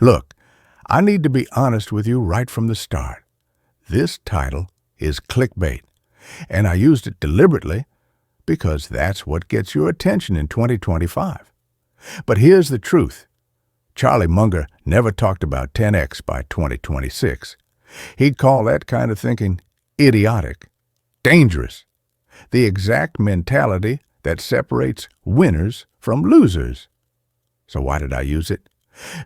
Look, I need to be honest with you right from the start. This title is clickbait, and I used it deliberately because that's what gets your attention in 2025. But here's the truth. Charlie Munger never talked about 10x by 2026. He'd call that kind of thinking idiotic, dangerous, the exact mentality that separates winners from losers. So why did I use it?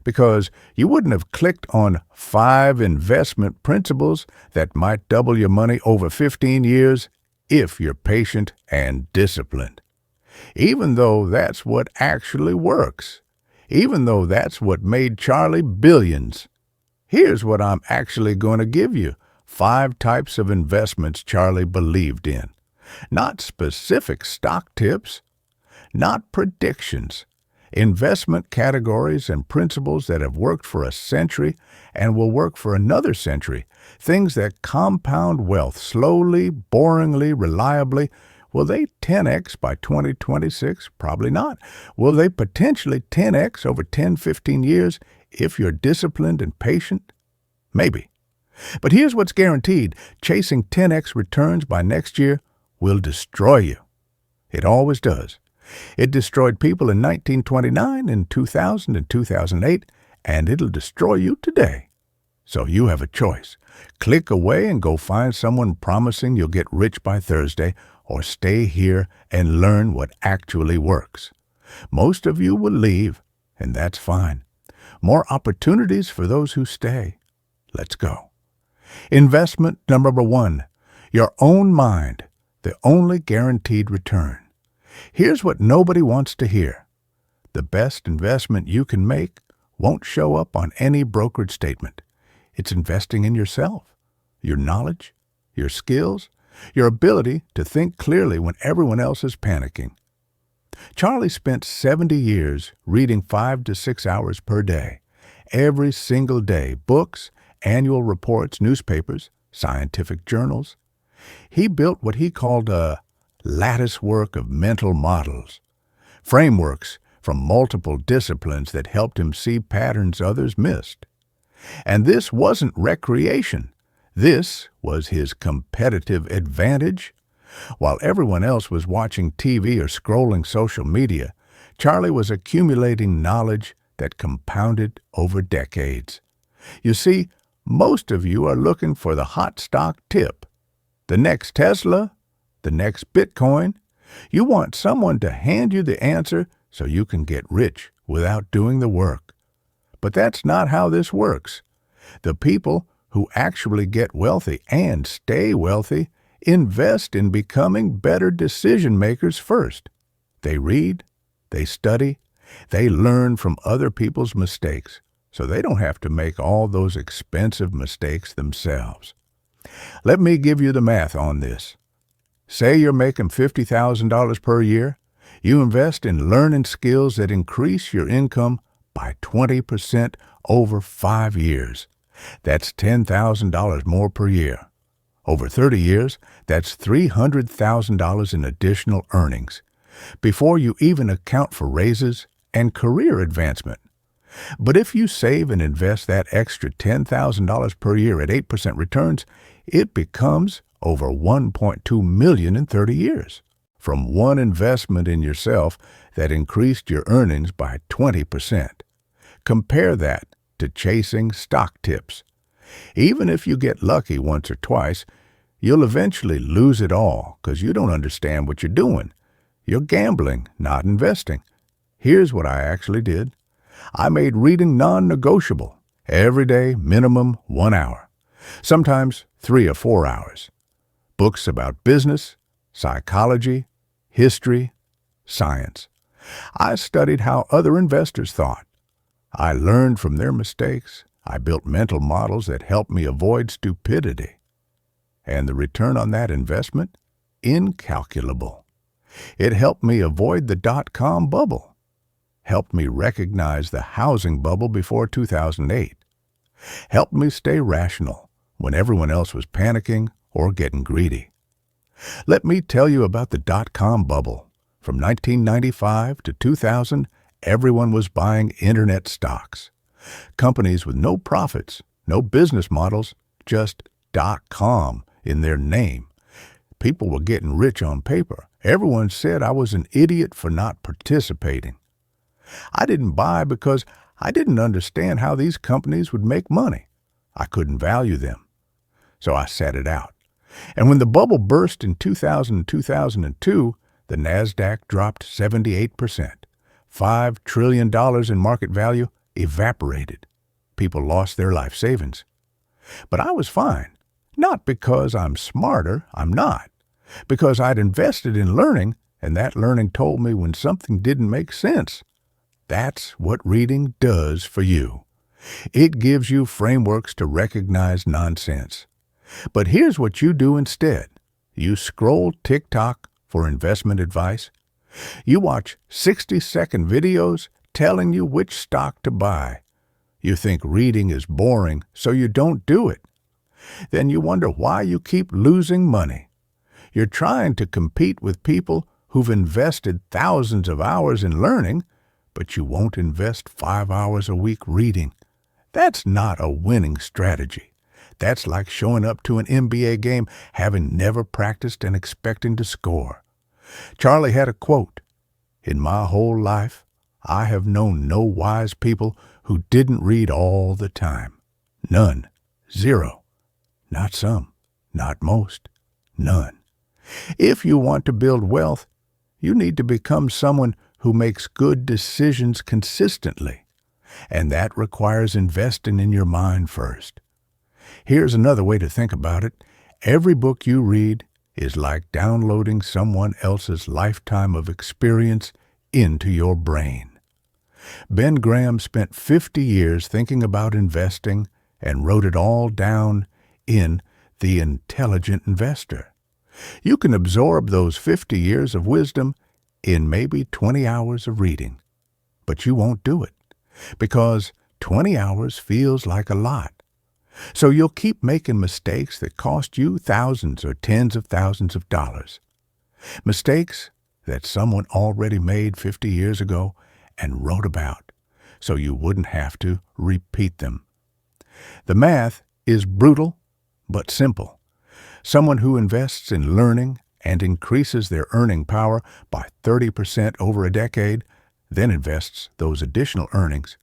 Because you wouldn't have clicked on 5 investment principles that might double your money over 15 years if you're patient and disciplined. Even though that's what actually works. Even though that's what made Charlie billions. Here's what I'm actually going to give you. 5 types of investments Charlie believed in. Not specific stock tips. Not predictions. Investment categories and principles that have worked for a century and will work for another century. Things that compound wealth slowly, boringly, reliably. Will they 10x by 2026? Probably not. Will they potentially 10x over 10, 15 years if you're disciplined and patient? Maybe. But here's what's guaranteed. Chasing 10x returns by next year will destroy you. It always does. It destroyed people in 1929, in 2000, and 2008, and it'll destroy you today. So you have a choice. Click away and go find someone promising you'll get rich by Thursday, or stay here and learn what actually works. Most of you will leave, and that's fine. More opportunities for those who stay. Let's go. Investment number 1, your own mind, the only guaranteed return. Here's what nobody wants to hear. The best investment you can make won't show up on any brokerage statement. It's investing in yourself, your knowledge, your skills, your ability to think clearly when everyone else is panicking. Charlie spent 70 years reading 5 to 6 hours per day. Every single day, books, annual reports, newspapers, scientific journals. He built what he called a latticework of mental models, frameworks from multiple disciplines that helped him see patterns others missed. And this wasn't recreation. This was his competitive advantage. While everyone else was watching TV or scrolling social media, Charlie was accumulating knowledge that compounded over decades. You see, most of you are looking for the hot stock tip, the next Tesla, the next Bitcoin. You want someone to hand you the answer so you can get rich without doing the work. But that's not how this works. The people who actually get wealthy and stay wealthy invest in becoming better decision makers first. They read, they study, they learn from other people's mistakes, so they don't have to make all those expensive mistakes themselves. Let me give you the math on this. Say you're making $50,000 per year. You invest in learning skills that increase your income by 20% over 5 years. That's $10,000 more per year. Over 30 years, that's $300,000 in additional earnings, before you even account for raises and career advancement. But if you save and invest that extra $10,000 per year at 8% returns, it becomes over $1.2 million in 30 years, from one investment in yourself that increased your earnings by 20%. Compare that to chasing stock tips. Even if you get lucky once or twice, you'll eventually lose it all because you don't understand what you're doing. You're gambling, not investing. Here's what I actually did. I made reading non-negotiable. Every day, minimum 1 hour. Sometimes 3 or 4 hours. Books about business, psychology, history, science. I studied how other investors thought. I learned from their mistakes. I built mental models that helped me avoid stupidity. And the return on that investment? Incalculable. It helped me avoid the dot-com bubble. Helped me recognize the housing bubble before 2008. Helped me stay rational when everyone else was panicking or getting greedy. Let me tell you about the dot-com bubble. From 1995 to 2000, everyone was buying internet stocks. Companies with no profits, no business models, just .com in their name. People were getting rich on paper. Everyone said I was an idiot for not participating. I didn't buy because I didn't understand how these companies would make money. I couldn't value them. So I sat it out. And when the bubble burst in 2000 and 2002, the NASDAQ dropped 78%. $5 trillion in market value evaporated. People lost their life savings. But I was fine. Not because I'm smarter, I'm not. Because I'd invested in learning, and that learning told me when something didn't make sense. That's what reading does for you. It gives you frameworks to recognize nonsense. But here's what you do instead. You scroll TikTok for investment advice. You watch 60-second videos telling you which stock to buy. You think reading is boring, so you don't do it. Then you wonder why you keep losing money. You're trying to compete with people who've invested thousands of hours in learning, but you won't invest 5 hours a week reading. That's not a winning strategy. That's like showing up to an NBA game having never practiced and expecting to score. Charlie had a quote, "In my whole life, I have known no wise people who didn't read all the time. None. Zero. Not some. Not most. None." If you want to build wealth, you need to become someone who makes good decisions consistently, and that requires investing in your mind first. Here's another way to think about it. Every book you read is like downloading someone else's lifetime of experience into your brain. Ben Graham spent 50 years thinking about investing and wrote it all down in The Intelligent Investor. You can absorb those 50 years of wisdom in maybe 20 hours of reading, but you won't do it because 20 hours feels like a lot. So you'll keep making mistakes that cost you thousands or tens of thousands of dollars. Mistakes that someone already made 50 years ago and wrote about, so you wouldn't have to repeat them. The math is brutal but simple. Someone who invests in learning and increases their earning power by 30% over a decade, then invests those additional earnings,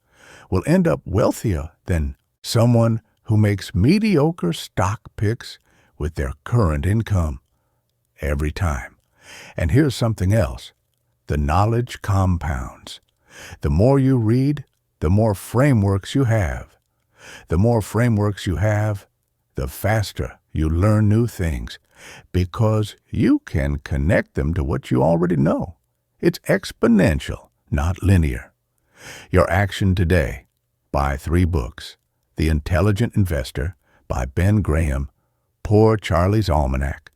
will end up wealthier than someone who makes mediocre stock picks with their current income every time. And here's something else. The knowledge compounds. The more you read, the more frameworks you have. The more frameworks you have, the faster you learn new things, because you can connect them to what you already know. It's exponential, not linear. Your action today: buy 3 books. The Intelligent Investor by Ben Graham, Poor Charlie's Almanac,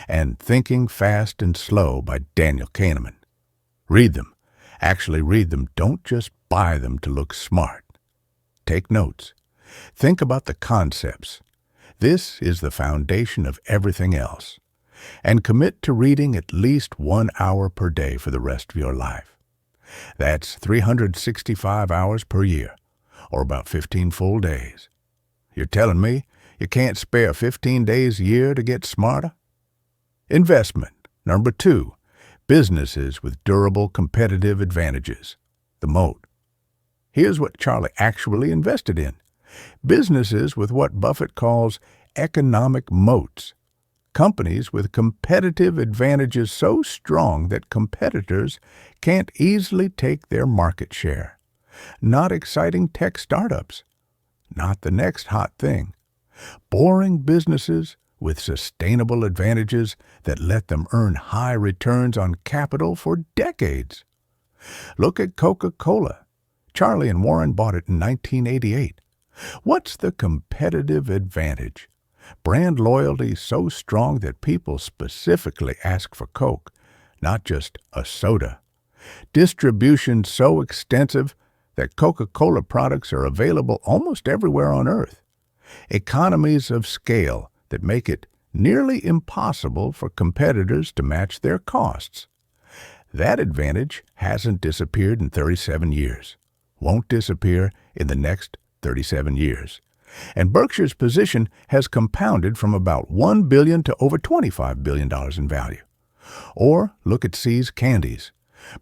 and Thinking Fast and Slow by Daniel Kahneman. Read them. Actually read them. Don't just buy them to look smart. Take notes. Think about the concepts. This is the foundation of everything else. And commit to reading at least 1 hour per day for the rest of your life. That's 365 hours per year, or about 15 full days. You're telling me you can't spare 15 days a year to get smarter? Investment. Number 2, businesses with durable competitive advantages, the moat. Here's what Charlie actually invested in. Businesses with what Buffett calls economic moats. Companies with competitive advantages so strong that competitors can't easily take their market share. Not exciting tech startups. Not the next hot thing. Boring businesses with sustainable advantages that let them earn high returns on capital for decades. Look at Coca-Cola. Charlie and Warren bought it in 1988. What's the competitive advantage? Brand loyalty so strong that people specifically ask for Coke, not just a soda. Distribution so extensive that Coca-Cola products are available almost everywhere on Earth. Economies of scale that make it nearly impossible for competitors to match their costs. That advantage hasn't disappeared in 37 years. Won't disappear in the next 37 years. And Berkshire's position has compounded from about $1 billion to over $25 billion in value. Or look at See's Candies.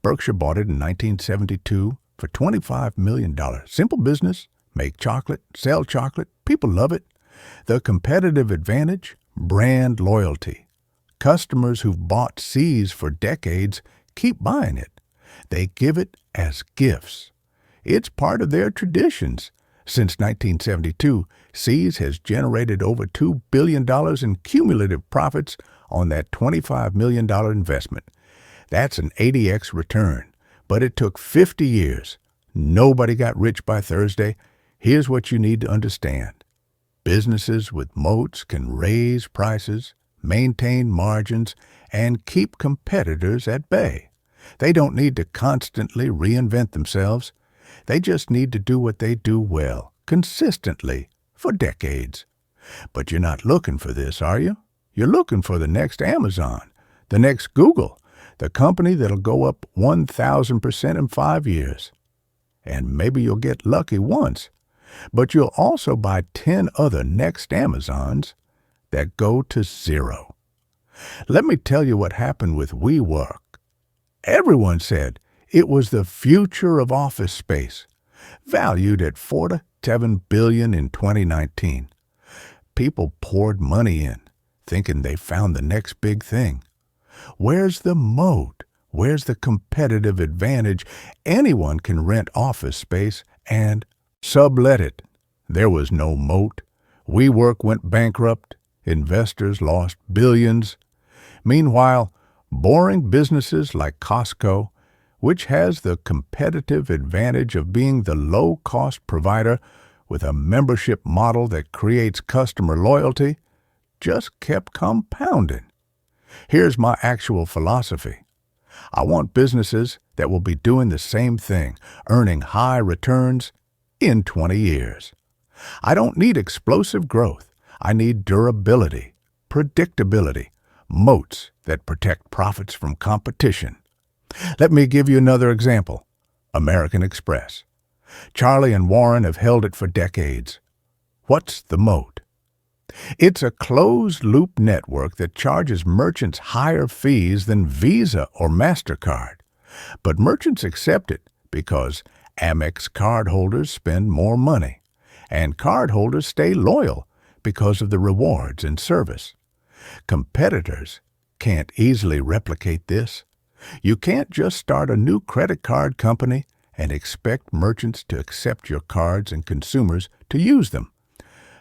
Berkshire bought it in 1972 for $25 million. Simple business, make chocolate, sell chocolate, people love it. The competitive advantage, brand loyalty. Customers who've bought See's for decades keep buying it. They give it as gifts. It's part of their traditions. Since 1972, See's has generated over $2 billion in cumulative profits on that $25 million investment. That's an 80x return, but it took 50 years. Nobody got rich by Thursday. Here's what you need to understand. Businesses with moats can raise prices, maintain margins, and keep competitors at bay. They don't need to constantly reinvent themselves. They just need to do what they do well, consistently, for decades. But you're not looking for this, are you? You're looking for the next Amazon, the next Google, the company that'll go up 1,000% in 5 years. And maybe you'll get lucky once, but you'll also buy 10 other next Amazons that go to zero. Let me tell you what happened with WeWork. Everyone said it was the future of office space, valued at $4 to $7 billion in 2019. People poured money in, thinking they found the next big thing. Where's the moat? Where's the competitive advantage? Anyone can rent office space and sublet it. There was no moat. WeWork went bankrupt. Investors lost billions. Meanwhile, boring businesses like Costco, which has the competitive advantage of being the low-cost provider with a membership model that creates customer loyalty, just kept compounding. Here's my actual philosophy. I want businesses that will be doing the same thing, earning high returns in 20 years. I don't need explosive growth. I need durability, predictability, moats that protect profits from competition. Let me give you another example. American Express. Charlie and Warren have held it for decades. What's the moat? It's a closed-loop network that charges merchants higher fees than Visa or MasterCard. But merchants accept it because Amex cardholders spend more money, and cardholders stay loyal because of the rewards and service. Competitors can't easily replicate this. You can't just start a new credit card company and expect merchants to accept your cards and consumers to use them.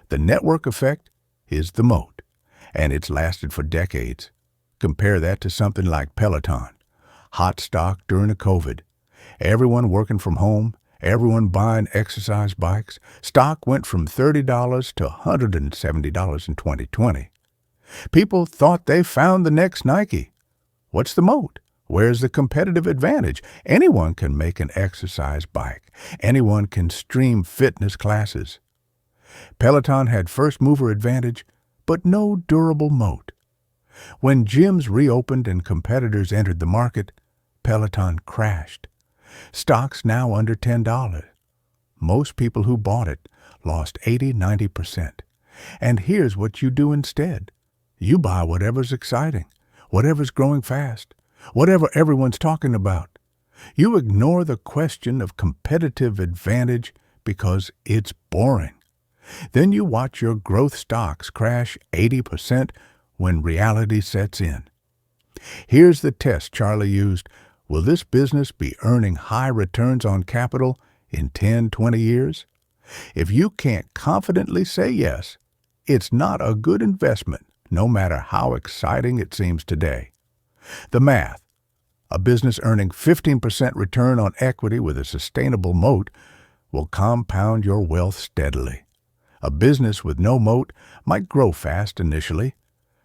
The network effect is the moat, and it's lasted for decades. Compare that to something like Peloton. Hot stock during the COVID. Everyone working from home, everyone buying exercise bikes. Stock went from $30 to $170 in 2020. People thought they found the next Nike. What's the moat? Where's the competitive advantage? Anyone can make an exercise bike. Anyone can stream fitness classes. Peloton had first-mover advantage, but no durable moat. When gyms reopened and competitors entered the market, Peloton crashed. Stock's now under $10. Most people who bought it lost 80–90%. And here's what you do instead. You buy whatever's exciting, whatever's growing fast, whatever everyone's talking about. You ignore the question of competitive advantage because it's boring. Then you watch your growth stocks crash 80% when reality sets in. Here's the test Charlie used. Will this business be earning high returns on capital in 10–20 years? If you can't confidently say yes, it's not a good investment, no matter how exciting it seems today. The math. A business earning 15% return on equity with a sustainable moat will compound your wealth steadily. A business with no moat might grow fast initially,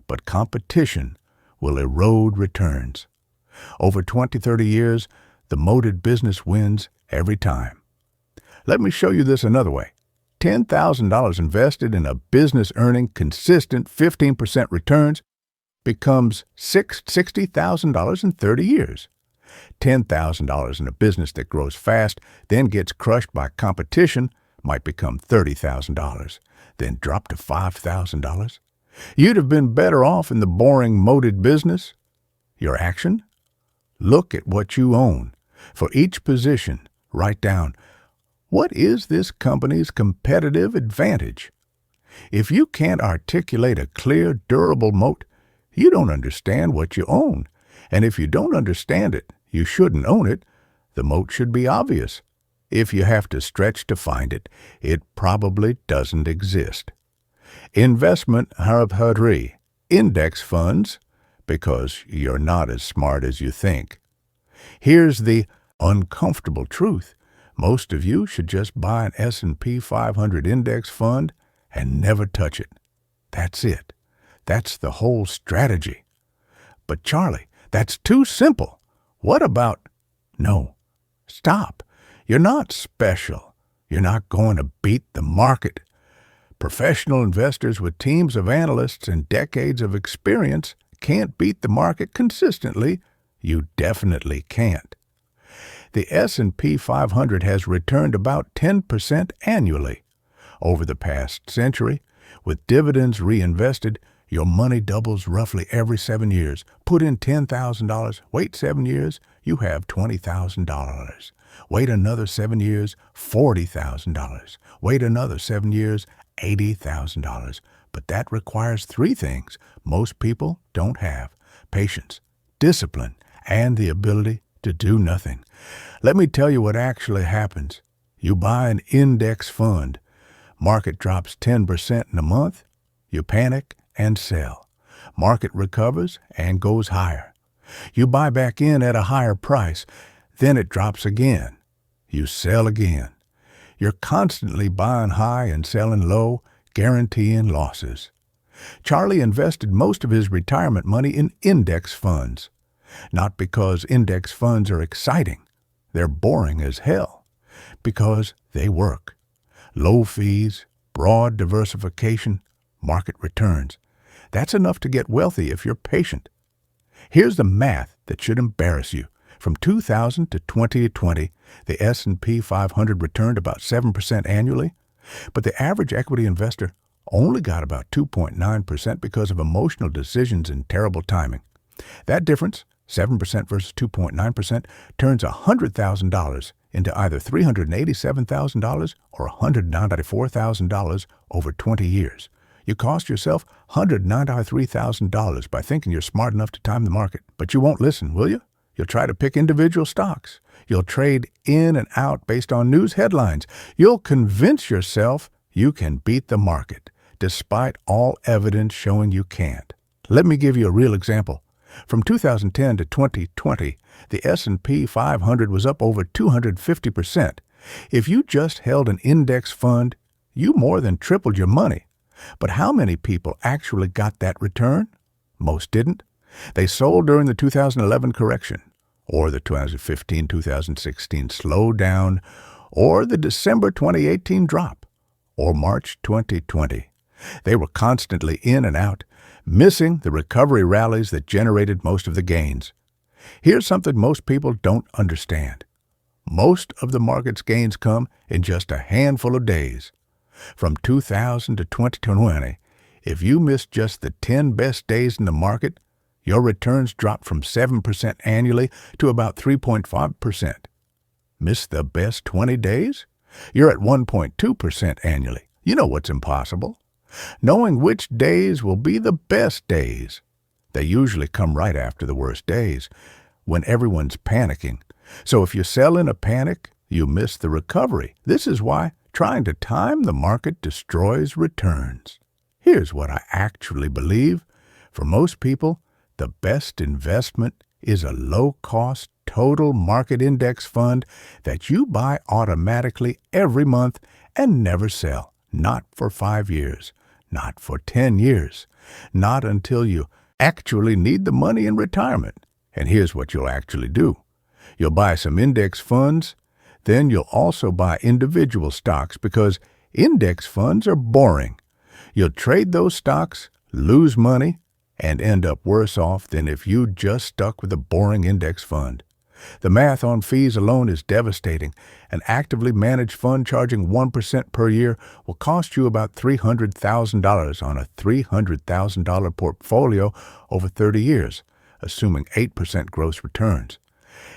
but competition will erode returns. Over 20–30 years, the moated business wins every time. Let me show you this another way. $10,000 invested in a business earning consistent 15% returns becomes $60,000 in 30 years. $10,000 in a business that grows fast, then gets crushed by competition, might become $30,000, then drop to $5,000. You'd have been better off in the boring moated business. Your action? Look at what you own. For each position, write down, what is this company's competitive advantage? If you can't articulate a clear, durable moat, you don't understand what you own. And if you don't understand it, you shouldn't own it. The moat should be obvious. If you have to stretch to find it, it probably doesn't exist. Investment harabhadri, index funds, because you're not as smart as you think. Here's the uncomfortable truth. Most of you should just buy an S&P 500 index fund and never touch it. That's it. That's the whole strategy. But Charlie, that's too simple. What about... No, stop. You're not special. You're not going to beat the market. Professional investors with teams of analysts and decades of experience can't beat the market consistently. You definitely can't. The S&P 500 has returned about 10% annually. Over the past century, with dividends reinvested, your money doubles roughly every 7 years. Put in $10,000, wait 7 years, you have $20,000. Wait another 7 years, $40,000. Wait another 7 years, $80,000. But that requires three things most people don't have: patience, discipline, and the ability to do nothing. Let me tell you what actually happens. You buy an index fund. Market drops 10% in a month. You panic and sell. Market recovers and goes higher. You buy back in at a higher price. Then it drops again. You sell again. You're constantly buying high and selling low, guaranteeing losses. Charlie invested most of his retirement money in index funds. Not because index funds are exciting. They're boring as hell. Because they work. Low fees, broad diversification, market returns. That's enough to get wealthy if you're patient. Here's the math that should embarrass you. From 2000 to 2020, the S&P 500 returned about 7% annually, but the average equity investor only got about 2.9% because of emotional decisions and terrible timing. That difference, 7% versus 2.9%, turns $100,000 into either $387,000 or $194,000 over 20 years. You cost yourself $193,000 by thinking you're smart enough to time the market. But you won't listen, will you? You'll try to pick individual stocks. You'll trade in and out based on news headlines. You'll convince yourself you can beat the market, despite all evidence showing you can't. Let me give you a real example. From 2010 to 2020, the S&P 500 was up over 250%. If you just held an index fund, you more than tripled your money. But how many people actually got that return? Most didn't. They sold during the 2011 correction, or the 2015-2016 slowdown, or the December 2018 drop, or March 2020. They were constantly in and out, missing the recovery rallies that generated most of the gains. Here's something most people don't understand. Most of the market's gains come in just a handful of days. From 2000 to 2020, if you missed just the 10 best days in the market, your returns dropped from 7% annually to about 3.5%. Miss the best 20 days? You're at 1.2% annually. You know what's impossible. Knowing which days will be the best days. They usually come right after the worst days, when everyone's panicking. So if you sell in a panic, you miss the recovery. This is why trying to time the market destroys returns. Here's what I actually believe. For most people, the best investment is a low-cost total market index fund that you buy automatically every month and never sell. Not for 5 years. Not for 10 years. Not until you actually need the money in retirement. And here's what you'll actually do. You'll buy some index funds. Then you'll also buy individual stocks because index funds are boring. You'll trade those stocks, lose money, and end up worse off than if you just stuck with a boring index fund. The math on fees alone is devastating. An actively managed fund charging 1% per year will cost you about $300,000 on a $300,000 portfolio over 30 years, assuming 8% gross returns.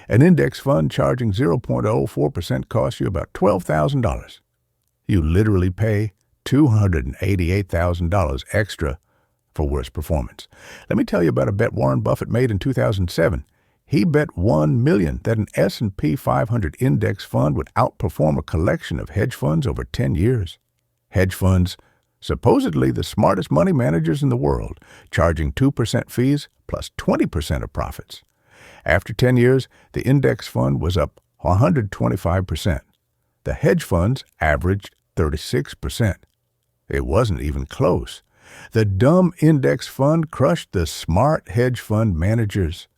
An index fund charging 0.04% costs you about $12,000. You literally pay $288,000 extra for worse performance. Let me tell you about a bet Warren Buffett made in 2007. He bet $1 million that an S&P 500 index fund would outperform a collection of hedge funds over 10 years. Hedge funds, supposedly the smartest money managers in the world, charging 2% fees plus 20% of profits. After 10 years, the index fund was up 125%. The hedge funds averaged 36%. It wasn't even close. The dumb index fund crushed the smart hedge fund managers.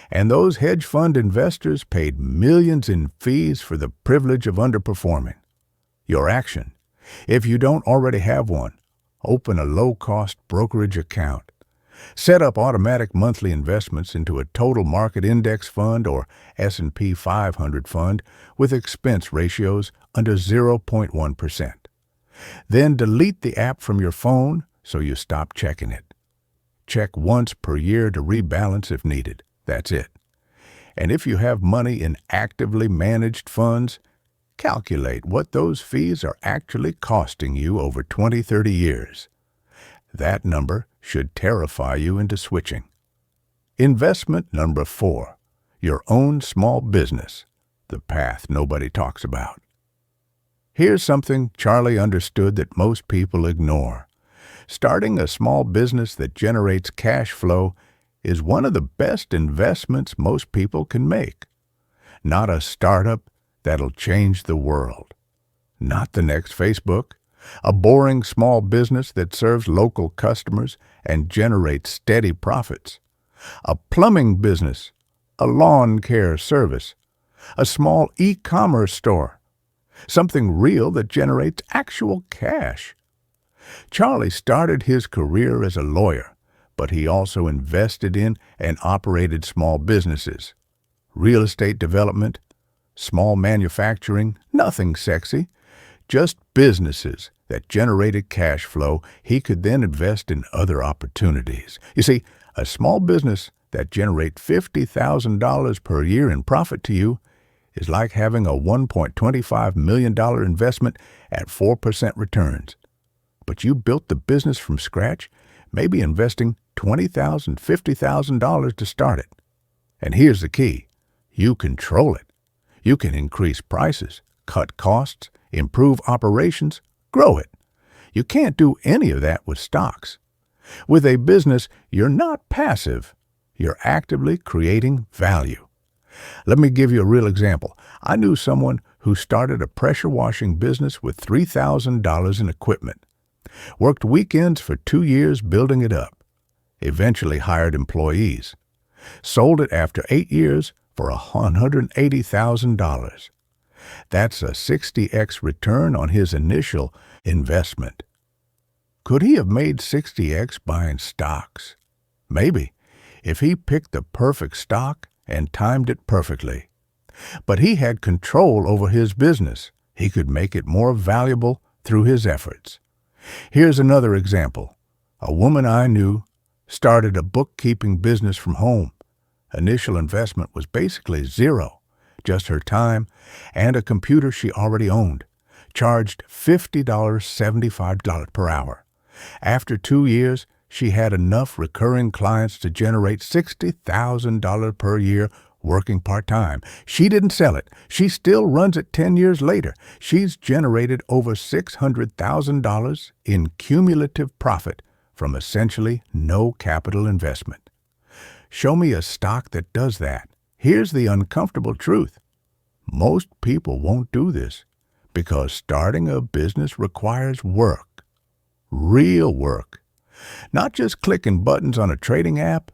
And those hedge fund investors paid millions in fees for the privilege of underperforming. Your action, if you don't already have one, open a low-cost brokerage account. Set up automatic monthly investments into a total market index fund or S&P 500 fund with expense ratios under 0.1%. Then delete the app from your phone so you stop checking it. Check once per year to rebalance if needed. That's it. And if you have money in actively managed funds, calculate what those fees are actually costing you over 20-30 years. That number should terrify you into switching. Investment number 4, your own small business, the path nobody talks about. Here's something Charlie understood that most people ignore. Starting a small business that generates cash flow is one of the best investments most people can make. Not a startup that'll change the world. Not the next Facebook. A boring small business that serves local customers and generates steady profits. A plumbing business. A lawn care service. A small e-commerce store. Something real that generates actual cash. Charlie started his career as a lawyer, but he also invested in and operated small businesses. Real estate development, small manufacturing, nothing sexy, just businesses that generated cash flow he could then invest in other opportunities. You see, a small business that generates $50,000 per year in profit to you is like having a $1.25 million investment at 4% returns. But you built the business from scratch, maybe investing $20,000, $50,000 to start it. And here's the key. You control it. You can increase prices, cut costs, improve operations, grow it. You can't do any of that with stocks. With a business, you're not passive. You're actively creating value. Let me give you a real example. I knew someone who started a pressure washing business with $3,000 in equipment. Worked weekends for 2 years building it up. Eventually hired employees. Sold it after 8 years for $180,000. That's a 60x return on his initial investment. Could he have made 60x buying stocks? Maybe, if he picked the perfect stock and timed it perfectly. But he had control over his business. He could make it more valuable through his efforts. Here's another example. A woman I knew started a bookkeeping business from home. Initial investment was basically zero, just her time and a computer she already owned. Charged $50, $75 per hour. After 2 years, she had enough recurring clients to generate $60,000 per year working part-time. She didn't sell it. She still runs it 10 years later. She's generated over $600,000 in cumulative profit from essentially no capital investment. Show me a stock that does that. Here's the uncomfortable truth. Most people won't do this because starting a business requires work. Real work. Not just clicking buttons on a trading app.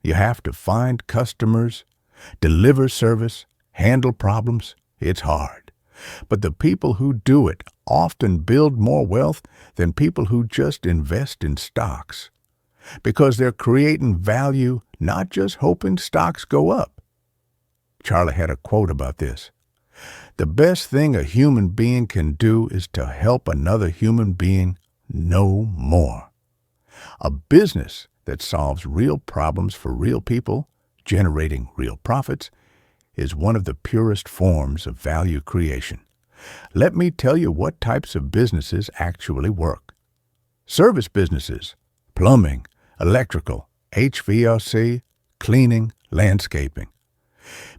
You have to find customers, deliver service, handle problems. It's hard. But the people who do it often build more wealth than people who just invest in stocks. Because they're creating value, not just hoping stocks go up. Charlie had a quote about this. The best thing a human being can do is to help another human being know more. A business that solves real problems for real people, generating real profits, is one of the purest forms of value creation. Let me tell you what types of businesses actually work. Service businesses, plumbing, electrical, HVAC, cleaning, landscaping.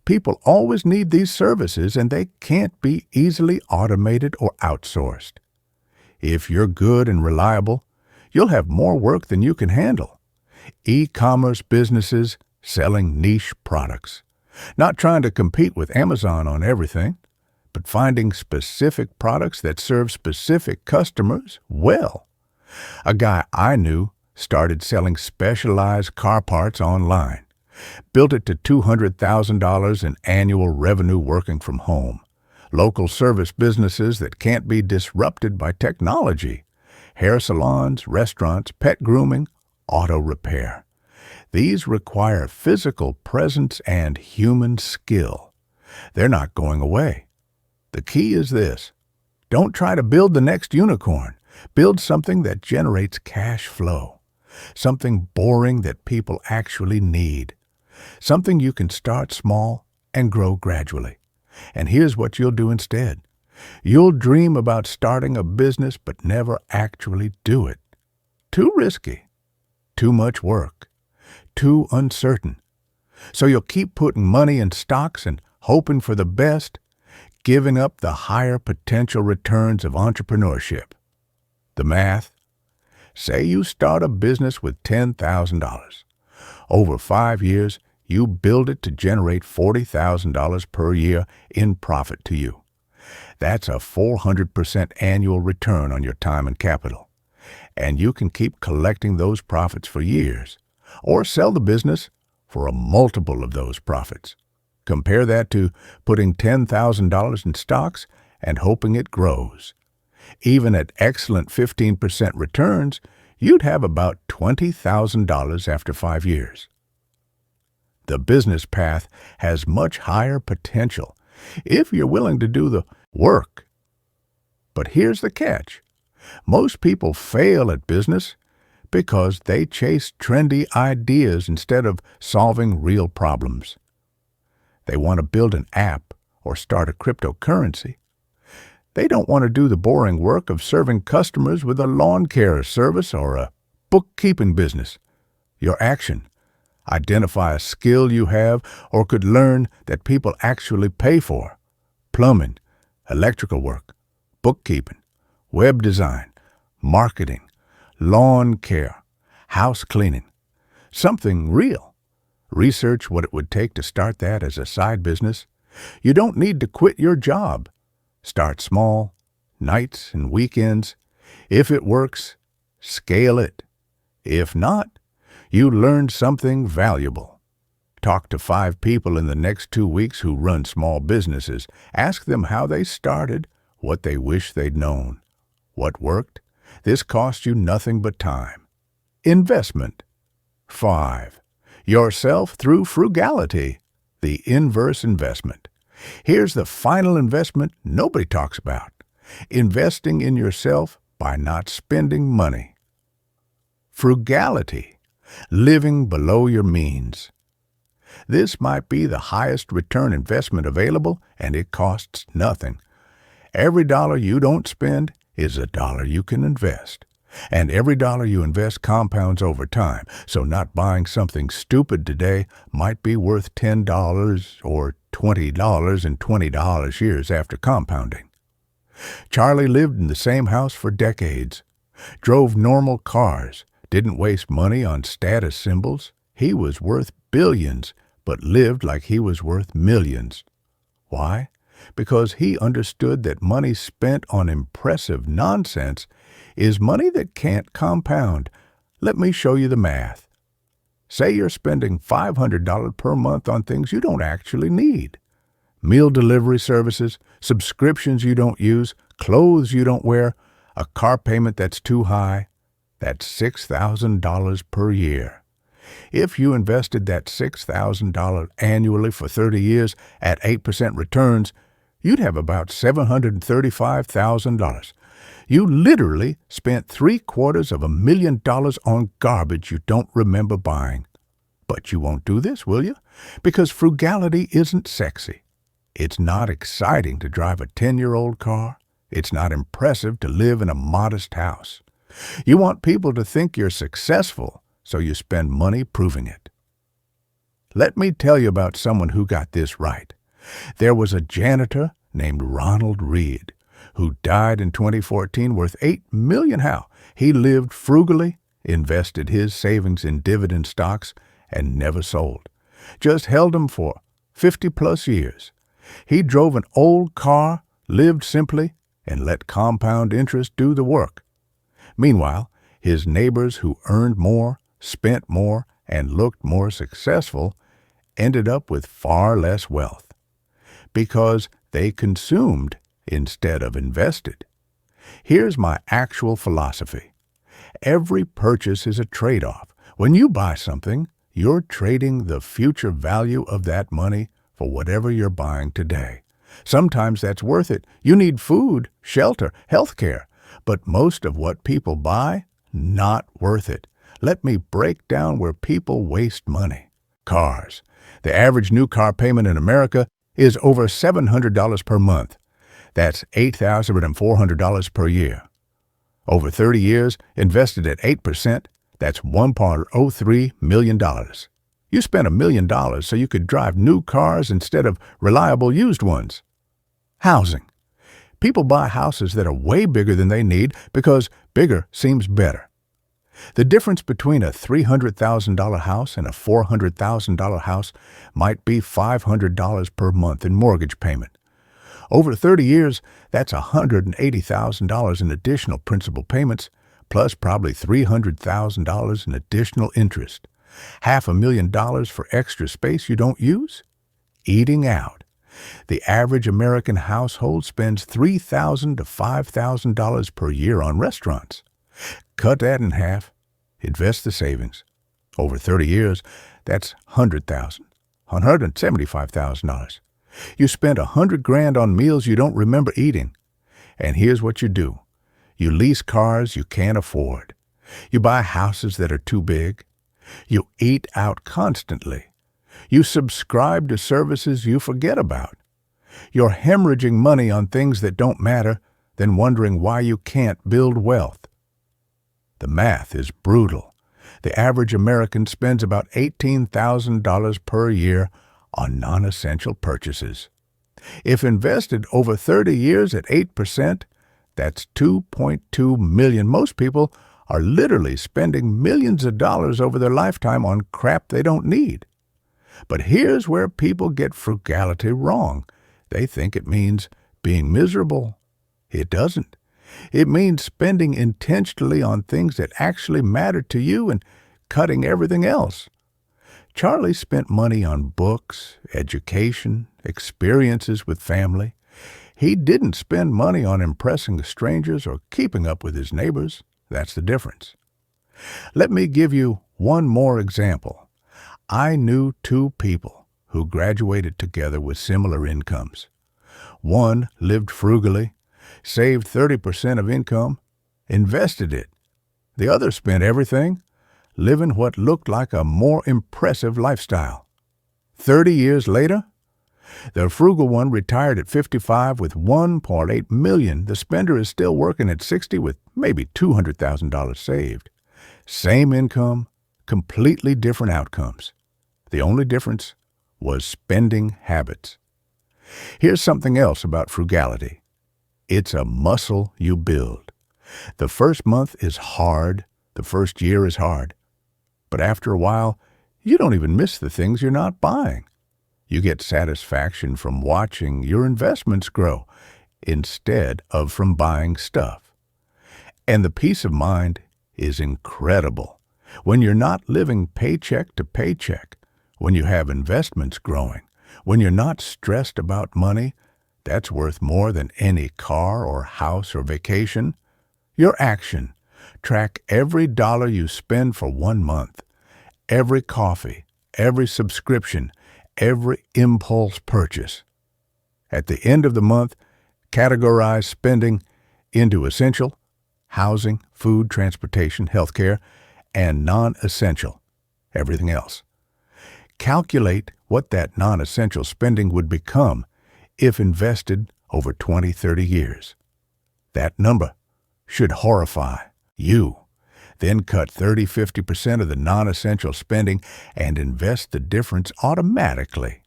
People always need these services and they can't be easily automated or outsourced. If you're good and reliable, you'll have more work than you can handle. E-commerce businesses selling niche products. Not trying to compete with Amazon on everything, but finding specific products that serve specific customers well. A guy I knew started selling specialized car parts online. Built it to $200,000 in annual revenue working from home. Local service businesses that can't be disrupted by technology. Hair salons, restaurants, pet grooming, auto repair. These require physical presence and human skill. They're not going away. The key is this. Don't try to build the next unicorn. Build something that generates cash flow. Something boring that people actually need. Something you can start small and grow gradually. And here's what you'll do instead. You'll dream about starting a business but never actually do it. Too risky. Too much work. Too uncertain. So you'll keep putting money in stocks and hoping for the best, giving up the higher potential returns of entrepreneurship. The math? Say you start a business with $10,000. Over 5 years, you build it to generate $40,000 per year in profit to you. That's a 400% annual return on your time and capital. And you can keep collecting those profits for years, or sell the business for a multiple of those profits. Compare that to putting $10,000 in stocks and hoping it grows. Even at excellent 15% returns, you'd have about $20,000 after 5 years. The business path has much higher potential if you're willing to do the work. But here's the catch. Most people fail at business because they chase trendy ideas instead of solving real problems. They want to build an app or start a cryptocurrency. They don't want to do the boring work of serving customers with a lawn care service or a bookkeeping business. Your action. Identify a skill you have or could learn that people actually pay for. Plumbing, electrical work, bookkeeping, web design, marketing, lawn care, house cleaning. Something real. Research what it would take to start that as a side business. You don't need to quit your job. Start small, nights and weekends. If it works, scale it. If not, you learned something valuable. Talk to 5 people in the next 2 weeks who run small businesses. Ask them how they started, what they wish they'd known. What worked? This cost you nothing but time. Investment. 5. Yourself through frugality, the inverse investment. Here's the final investment nobody talks about. Investing in yourself by not spending money. Frugality. Living below your means. This might be the highest return investment available, and it costs nothing. Every dollar you don't spend is a dollar you can invest. And every dollar you invest compounds over time, so not buying something stupid today might be worth $10 or $20 and $20 years after compounding. Charlie lived in the same house for decades, drove normal cars, didn't waste money on status symbols. He was worth billions, but lived like he was worth millions. Why? Because he understood that money spent on impressive nonsense is money that can't compound. Let me show you the math. Say you're spending $500 per month on things you don't actually need. Meal delivery services, subscriptions you don't use, clothes you don't wear, a car payment that's too high. That's $6,000 per year. If you invested that $6,000 annually for 30 years at 8% returns, you'd have about $735,000. You literally spent $750,000 on garbage you don't remember buying. But you won't do this, will you? Because frugality isn't sexy. It's not exciting to drive a 10-year-old car. It's not impressive to live in a modest house. You want people to think you're successful, so you spend money proving it. Let me tell you about someone who got this right. There was a janitor named Ronald Reed who died in 2014 worth $8 million. How? He lived frugally, invested his savings in dividend stocks, and never sold. Just held them for 50-plus years. He drove an old car, lived simply, and let compound interest do the work. Meanwhile, his neighbors who earned more, spent more, and looked more successful ended up with far less wealth because they consumed instead of invested. Here's my actual philosophy. Every purchase is a trade-off. When you buy something, you're trading the future value of that money for whatever you're buying today. Sometimes that's worth it. You need food, shelter, health care. But most of what people buy, not worth it. Let me break down where people waste money. Cars. The average new car payment in America is over $700 per month. That's $8,400 per year. Over 30 years, invested at 8%, that's $1.03 million. You spent $1 million so you could drive new cars instead of reliable used ones. Housing. People buy houses that are way bigger than they need because bigger seems better. The difference between a $300,000 house and a $400,000 house might be $500 per month in mortgage payment. Over 30 years, that's $180,000 in additional principal payments, plus probably $300,000 in additional interest. $500,000 for extra space you don't use? Eating out. The average American household spends $3,000 to $5,000 per year on restaurants. Cut that in half. Invest the savings. Over 30 years, that's $100,000, $175,000. You spent $100,000 on meals you don't remember eating. And here's what you do. You lease cars you can't afford. You buy houses that are too big. You eat out constantly. You subscribe to services you forget about. You're hemorrhaging money on things that don't matter, then wondering why you can't build wealth. The math is brutal. The average American spends about $18,000 per year on non-essential purchases. If invested over 30 years at 8%, that's $2.2 million. Most people are literally spending millions of dollars over their lifetime on crap they don't need. But here's where people get frugality wrong. They think it means being miserable. It doesn't. It means spending intentionally on things that actually matter to you and cutting everything else. Charlie spent money on books, education, experiences with family. He didn't spend money on impressing strangers or keeping up with his neighbors. That's the difference. Let me give you one more example. I knew two people who graduated together with similar incomes. One lived frugally, saved 30% of income, invested it. The other spent everything, living what looked like a more impressive lifestyle. 30 years later, the frugal one retired at 55 with $1.8 million. The spender is still working at 60 with maybe $200,000 saved. Same income, completely different outcomes. The only difference was spending habits. Here's something else about frugality. It's a muscle you build. The first month is hard. The first year is hard. But after a while, you don't even miss the things you're not buying. You get satisfaction from watching your investments grow instead of from buying stuff. And the peace of mind is incredible. When you're not living paycheck to paycheck, when you have investments growing, when you're not stressed about money, that's worth more than any car or house or vacation. Your action. Track every dollar you spend for 1 month. every coffee, every subscription, every impulse purchase. At the end of the month, categorize spending into essential, housing, food, transportation, healthcare, and non-essential, everything else. Calculate what that non-essential spending would become if invested over 20, 30 years. That number should horrify you. Then cut 30, 50% of the non-essential spending and invest the difference automatically.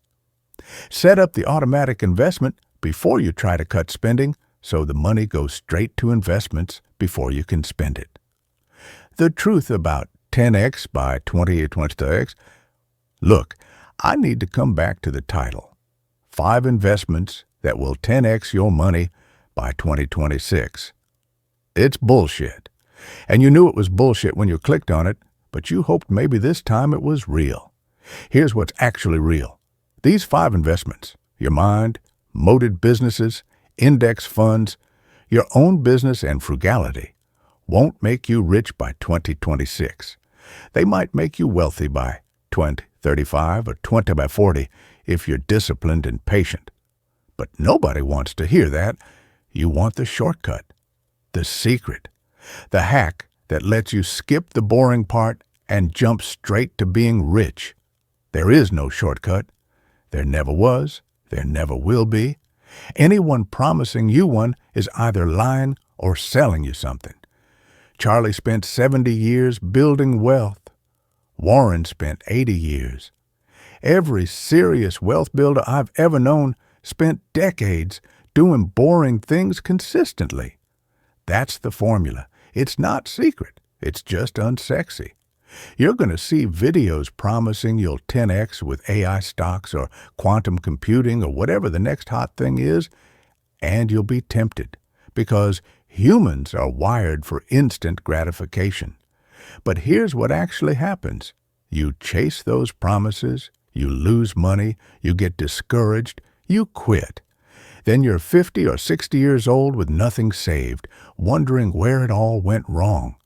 Set up the automatic investment before you try to cut spending so the money goes straight to investments before you can spend it. The truth about 10x by 20x. Look, I need to come back to the title. 5 investments that will 10x your money by 2026. It's bullshit. And you knew it was bullshit when you clicked on it, but you hoped maybe this time it was real. Here's what's actually real. These 5 investments, your mind, moated businesses, index funds, your own business, and frugality, won't make you rich by 2026. They might make you wealthy by 2035 or 20 by 40 if you're disciplined and patient. But nobody wants to hear that. You want the shortcut, the secret, the hack that lets you skip the boring part and jump straight to being rich. There is no shortcut. There never was. There never will be. Anyone promising you one is either lying or selling you something. Charlie spent 70 years building wealth. Warren spent 80 years. Every serious wealth builder I've ever known spent decades doing boring things consistently. That's the formula. It's not secret. It's just unsexy. You're going to see videos promising you'll 10x with AI stocks or quantum computing or whatever the next hot thing is, and you'll be tempted because humans are wired for instant gratification. But here's what actually happens. You chase those promises, you lose money, you get discouraged, you quit. Then you're 50 or 60 years old with nothing saved, wondering where it all went wrong.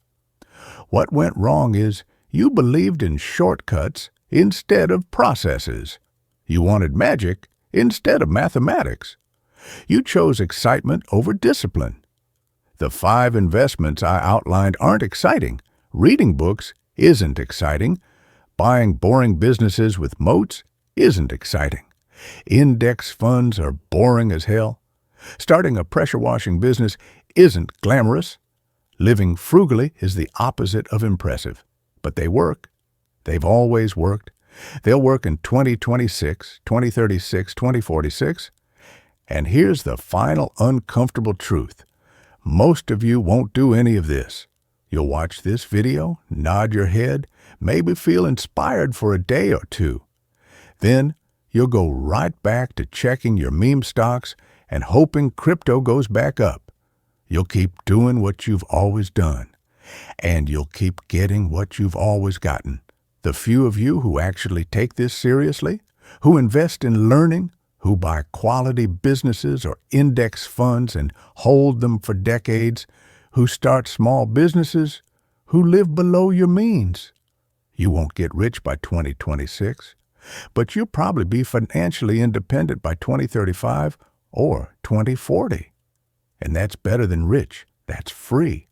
What went wrong is you believed in shortcuts instead of processes. You wanted magic instead of mathematics. You chose excitement over discipline. The 5 investments I outlined aren't exciting. Reading books isn't exciting. Buying boring businesses with moats isn't exciting. Index funds are boring as hell. Starting a pressure washing business isn't glamorous. Living frugally is the opposite of impressive. But they work. They've always worked. They'll work in 2026, 2036, 2046. And here's the final uncomfortable truth. Most of you won't do any of this. You'll watch this video, nod your head, maybe feel inspired for a day or two. Then you'll go right back to checking your meme stocks and hoping crypto goes back up. You'll keep doing what you've always done. And you'll keep getting what you've always gotten. The few of you who actually take this seriously, who invest in learning, who buy quality businesses or index funds and hold them for decades, who start small businesses, who live below your means. You won't get rich by 2026, but you'll probably be financially independent by 2035 or 2040. And that's better than rich. That's free.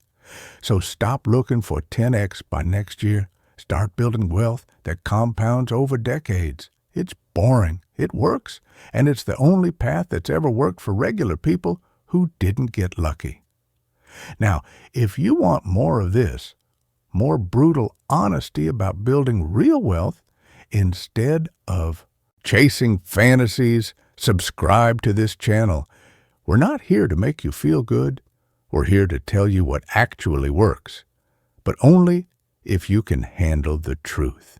So stop looking for 10x by next year. Start building wealth that compounds over decades. It's boring. It works. And it's the only path that's ever worked for regular people who didn't get lucky. Now, if you want more of this, more brutal honesty about building real wealth, instead of chasing fantasies, subscribe to this channel. We're not here to make you feel good. We're here to tell you what actually works, but only if you can handle the truth.